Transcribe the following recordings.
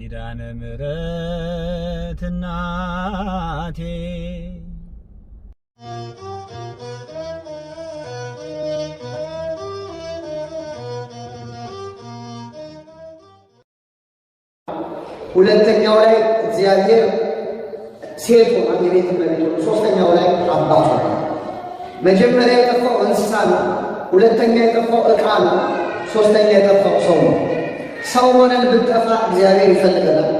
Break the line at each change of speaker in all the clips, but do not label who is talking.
ኪዳነ ምሕረት እናቴ
ሁለተኛው ላይ እግዚአብሔር ሴት ሆና የቤት እመቤት ሆኖ ሶስተኛው ላይ አባት ሆና መጀመሪያ የጠፋው እንስሳ ነው። ሁለተኛ የጠፋው ዕቃ ነው። ሶስተኛ የጠፋው ሰው ነው። ሰው ሆነን ብንጠፋ እግዚአብሔር ይፈልገናል።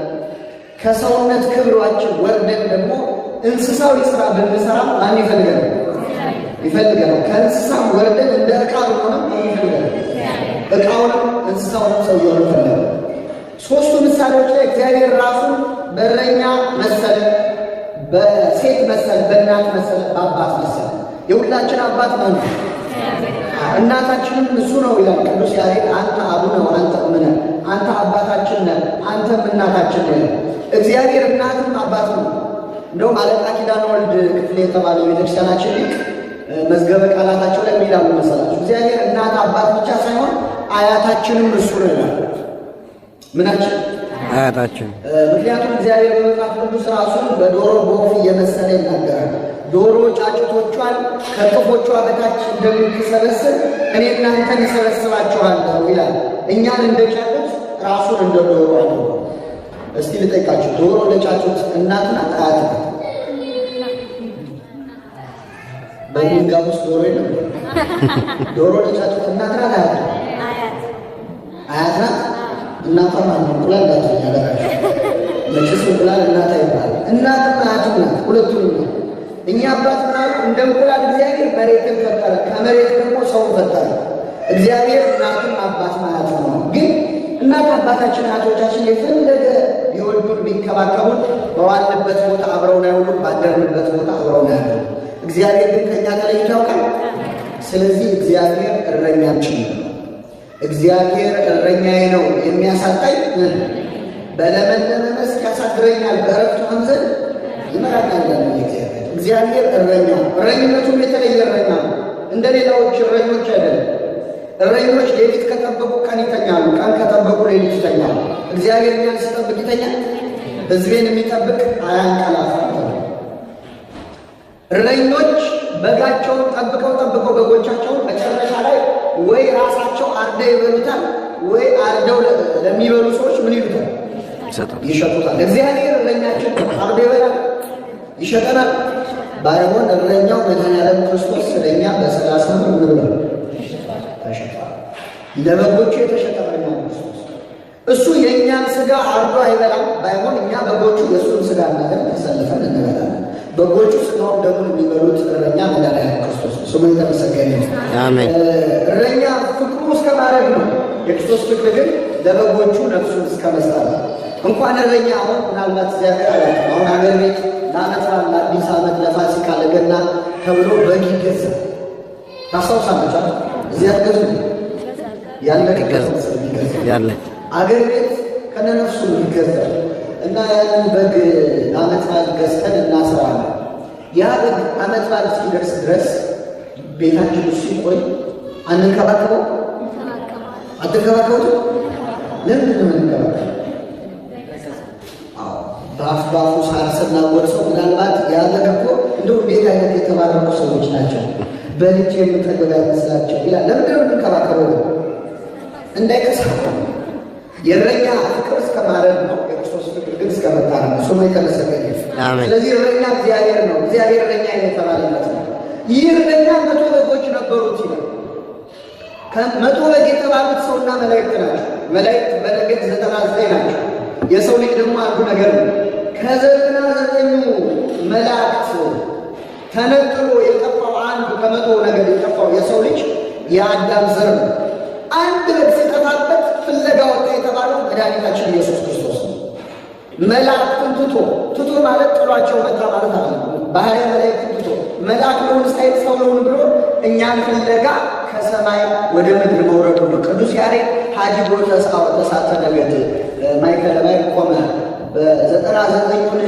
ከሰውነት ክብሯችን ወርደን ደግሞ እንስሳዊ ስራ ብንሰራ ማን ይፈልገናል? ይፈልገናል። ከእንስሳም ወርደን እንደ ዕቃ ሆነን ይፈልገናል። ዕቃውንም እንስሳውንም ሰውየውን ይፈልገናል። ሶስቱ ምሳሌዎች ላይ እግዚአብሔር ራሱን በእረኛ መሰለ፣ በሴት መሰለ፣ በእናት መሰለ፣ በአባት መሰለ። የሁላችን አባት ማን ነው? እናታችንም እሱ ነው ይላል ቅዱስ ያሬድ። አንተ አቡነ ወአንተ እምነ፣ አንተ አባታችን ነህ፣ አንተም እናታችን ነህ። እግዚአብሔር እናትም አባት ነው። እንደውም አለቃ ኪዳነ ወልድ ክፍሌ የተባለው ቤተክርስቲያናችን ሊቅ መዝገበ ቃላታቸው ላይ የሚላሉ መሰላችሁ? እግዚአብሔር እናት አባት ብቻ ሳይሆን አያታችንም እሱ ነው ይላል። ምናችን?
አያታችን።
ምክንያቱም እግዚአብሔር በመጽሐፍ ቅዱስ ራሱን በዶሮ በወፍ እየመሰለ ይናገራል። ዶሮ ጫጩቶቿን ከቅፎቿ በታች እንደምትሰበስብ እኔ እናንተን እሰበስባችኋለሁ ይላል። እኛን እንደ ጫጩት ራሱን እንደ ዶሮ አለው። እስቲ ልጠይቃችሁ፣ ዶሮ ለጫጩት እናት ናት አያት ናት? በድንጋይ ውስጥ ዶሮ የለም። ዶሮ ለጫጩት እናት ናት አያት ናት? አያት ናት። እናቷ ማለት እንቁላል እንዳትኛ ለራሽ ለጭስ እንቁላል እናት ይባላል። እናትና አያት ናት፣ ሁለቱም ነው። እኛ አባት ምናሉ እንደ እንቁላል እግዚአብሔር መሬትን ፈጠረ፣ ከመሬት ደግሞ ሰውን ፈጠረ። እግዚአብሔር እናትን አባት ማለት ነው። ግን እናት አባታችን አያቶቻችን የፈለገ ቢወዱን ቢንከባከቡን በዋልንበት ቦታ አብረውን አይውሉም፣ ባደርንበት ቦታ አብረውን አይውሉም። እግዚአብሔር ግን ከእኛ ተለይቶ ያውቃል። ስለዚህ እግዚአብሔር እረኛችን ነው። እግዚአብሔር እረኛዬ ነው የሚያሳጣኝ፣ በለመለመ መስክ ያሳድረኛል፣ በዕረፍቱ ወንዝ ይመራኛል። እግዚአብሔር እረኛ፣ እረኝነቱም የተለየ እረኛ ነው። እንደ ሌላዎች እረኞች አይደለም። እረኞች ሌሊት ከጠበቁ ቀን ይተኛሉ፣ ቀን ከጠበቁ ሌሊት ይተኛሉ። እግዚአብሔር እኛን ሲጠብቅ ይተኛል። ሕዝቤን የሚጠብቅ አያንቀላፋም። እረኞች በጋቸውን ጠብቀው በጎቻቸውን መጨረሻ ላይ ወይ ራሳቸው አርደው ይበሉታል፣ ወይ አርደው ለሚበሉ ሰዎች ምን ይሉታል? ይሸጡታል። እግዚአብሔር እረኛችን አርዶ ይበላል፣ ይሸጠናል። ባይሆን እረኛው መድኃኒዓለም ክርስቶስ ስለኛ በ30 ብር ምን ብሎ ተሸጧል። ለበጎቹ የተሸጠ እረኛ ክርስቶስ። እሱ የእኛን ሥጋ አርዶ አይበላም። ባይሆን እኛ በጎቹ የእሱን ሥጋ እናገር ተሰልፈን እንበላለን። በጎቹ ሥጋውን ደግሞ የሚበሉት እረኛ መድኃኒዓለም ክርስቶስ ስሙ የተመሰገነ ነው። አሜን። እረኛ ፍቅሩ እስከ ማረግ ነው። የክርስቶስ ፍቅር ግን ለበጎቹ ነፍሱን እስከ መስጠት ነው። እንኳን እረኛ አሁን ምናልባት እግዚአብሔር አለ አሁን ሀገር ቤት ለዓመት በዓል ለአዲስ ዓመት ለፋሲካ ለገና ተብሎ በግ ይገዛል። ታስታውሳላችሁ? እዚያ ገዙ ያለ አገር ቤት ከነነፍሱ ይገዛል እና ያንን በግ ለዓመት በዓል ገዝተን እናስረዋለን። ያ በግ ዓመት በዓል እስኪደርስ ድረስ ቤታችን ውስጥ ሲቆይ አንንከባከበው? አትንከባከቡት? ለምንድን ነው የምንከባከበው? በአፍባፉ ሳርስና ወርሰው ምናልባት ያለን እኮ እንደው ቤት አይነት የተባረኩ ሰዎች ናቸው፣ በልጅ የምንጠገብ አይመስላቸው ይላል። ለምንድን ነው የምንከባከበው? እንዳይከሳው። የእረኛ ፍቅር እስከ ማረድ ነው፣ የክርስቶስ ፍቅር ግን እስከ መታረድ ነው። ስሙ የተመሰገነ ይሁን። ስለዚህ እረኛ እግዚአብሔር ነው። እግዚአብሔር እረኛ የተባለለት ነው። ይህ እረኛ 100 በጎች ነበሩት ይላል። ከ100 በግ የተባሉት ሰውና መላእክት ናቸው። መላእክት በነገድ 99 ናቸው። የሰው ልጅ ደግሞ አንዱ ነገር ነው። ከ99 መላእክት ተነጥሎ የጠፋው አንዱ ከ100 ነገድ የጠፋው የሰው ልጅ የአዳም ዘር ነው። አንድ በግ ሲጠፋበት ፍለጋ ወጣ የተባለው መድኃኒታችን ኢየሱስ ክርስቶስ ነው። መላእክትን ትቶ ማለት ጥሏቸው መጣ ማለት አለ። ባህሪ መላእክትን ትቶ መልአክ ለሆን ሳይል ሰው ለሆን ብሎ እኛን ፍለጋ ከሰማይ ወደ ምድር መውረዱ ነው። ቅዱስ ያሬድ ሀዲጎ ተሳተ ነገድ ማይከለ ላይ ቆመ። በ99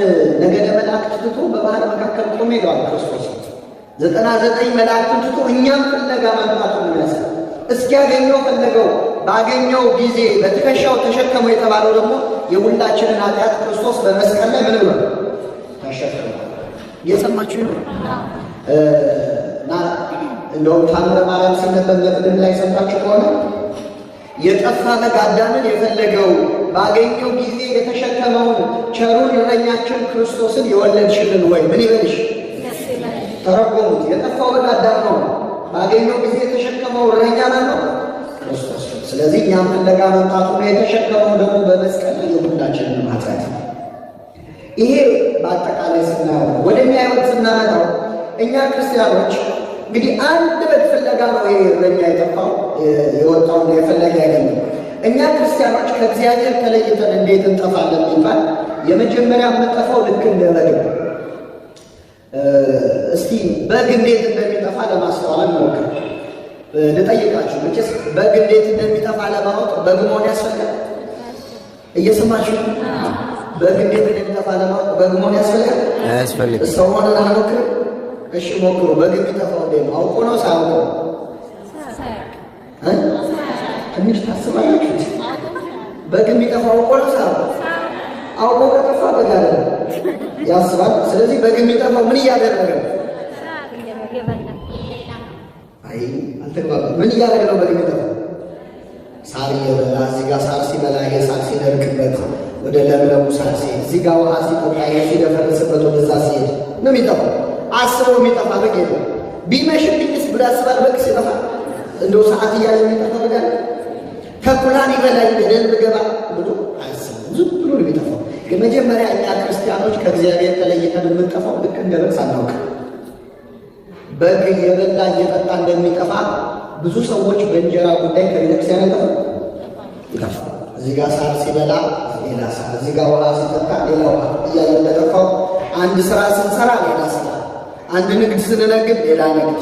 ነገደ መላእክት ትቶ በባህር መካከል ቆመ ይለዋል ክርስቶስ። 99 መላእክትን ትቶ እኛም ፍለጋ መምጣቱን ይመስላል። እስኪያገኘው ፈለገው። ባገኘው ጊዜ በትከሻው ተሸከመው የተባለው ደግሞ የሁላችንን ኃጢአት ክርስቶስ በመስቀል ላይ ምን ብሎ ተሸክሟል። እየሰማችሁ ነው። እና እንደውም ታምረ ማርያም ሲነበብ መቅድም ላይ ሰምታችሁ ከሆነ የጠፋ በግ አዳምን የፈለገው ባገኘው ጊዜ የተሸከመውን ቸሩን እረኛችን ክርስቶስን የወለድሽልን ወይ ምን ይበልሽ? ተረጎሙት። የጠፋው በግ አዳም ነው። ባገኘው ጊዜ የተሸከመው እረኛ ነው ክርስቶስ። ስለዚህ እኛም ፍለጋ መምጣቱ ነው። የተሸከመው ደግሞ በመስቀል ላይ የሁላችንን ኃጢአት ነው። ይሄ በአጠቃላይ ስናየው ወደኛ ሕይወት ስናመጣው እኛ ክርስቲያኖች እንግዲህ አንድ በግ ፍለጋ ነው ይሄ እረኛ የጠፋው የወጣውና የፈለገ ያገኘው። እኛ ክርስቲያኖች ከእግዚአብሔር ተለይተን እንዴት እንጠፋለን ቢባል የመጀመሪያ የምንጠፋው ልክ እንደ በግ ነው። እስቲ በግ እንዴት እንደሚጠፋ ለማስተዋል ሞክር። ልጠይቃችሁ፣ መቼስ በግ እንዴት እንደሚጠፋ ለማወቅ በግ መሆን ያስፈልጋል። እየሰማችሁ በግ እንዴት እንደሚጠፋ ለማወቅ በግ መሆን ያስፈልጋል። አያስፈልግም። ሰው ሆነን አንሞክር። እሺ ሞክሩ። በግ የሚጠፋው እንዴት ነው? አውቆ ነው ሳያውቁ? ትንሽ ታስባላችሁ። በግ የሚጠፋው አውቆ ነው ሳያውቁ? አውቆ ከጠፋ በግ አይደለም ያስባል። ስለዚህ በግ የሚጠፋው ምን እያደረገ ነው? አይ አልተግባባም። ምን እያደረገ ነው በግ የሚጠፋው? ሳር እየበላ እዚህ ጋር ሳር ሲበላ የሳር ሲደርቅበት ወደ ለምለሙ ሳር ሲሄድ፣ እዚህ ጋር ውሃ ሲጠጣ ሲደፈርስበት ወደዛ ሲሄድ ነው የሚጠፋው። አስበው የሚጠፋ በግ የለም። ቢመሽብኝስ ብሎ ያስባል። በግ ሲጠፋ እንደው ሰዓት እያለ የሚጠፋ በግ አለ? ተኩላን ይበላኝ ገደል ብገባ ብሎ አያስብም። ዝም ብሎ ነው የሚጠፋው። የመጀመሪያ እኛ ክርስቲያኖች ከእግዚአብሔር ተለይተን የምንጠፋው ልክ እንደ በግ ሳናውቅ። በግ እየበላ እየጠጣ እንደሚጠፋ ብዙ ሰዎች በእንጀራ ጉዳይ ከቤተክርስቲያን ይጠፋ። እዚህ ጋር ሳር ሲበላ ሌላ ሳር፣ እዚህ ጋር ውሃ ሲጠጣ ሌላ ውሃ እያለ እንደጠፋው አንድ ስራ ስንሰራ ሌላ ስራ፣ አንድ ንግድ ስንነግድ ሌላ ንግድ፣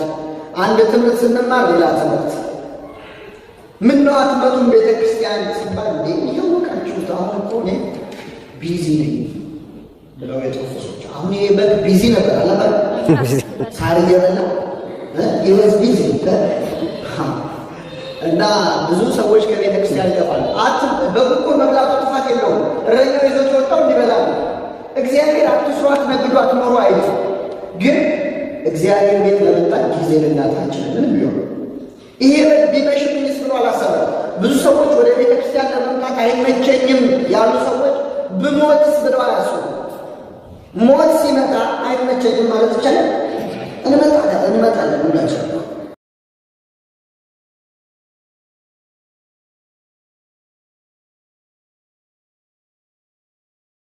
አንድ ትምህርት ስንማር ሌላ ትምህርት። ምን ነው አትመጡም ቤተ ክርስቲያን ሲባል እንዴ እያወቃችሁት አሁን እኮ እኔ ቢዚ ነኝ ብለው የጠፉ ሰዎች። አሁን ይሄ በግ ቢዚ ነበር አለባ ሳር እየበላ ይወዝ ቢዚ እና ብዙ ሰዎች ከቤተ ክርስቲያን ይጠፋሉ። በግ እኮ መብላቱ ጥፋት የለውም። እረኛው ይዞት ወጣው እንዲበላ ነው። እግዚአብሔር አትስሩ፣ አትነግዱ፣ አትኖሩ አይልም። ግን እግዚአብሔር ቤት ለመምጣት ጊዜ ልናጣችን ምንም ቢሆን ይሄ በግ ቢመሽብኝስ ብሎ አላሰበም። ብዙ ሰዎች ወደ ቤተ ክርስቲያን ለመምጣት አይመቸኝም ያሉ ሰዎች ብሞትስ ብለው አያስቡ። ሞት ሲመጣ አይመቸኝም ማለት ይቻላል? እንመጣለን ሁላችን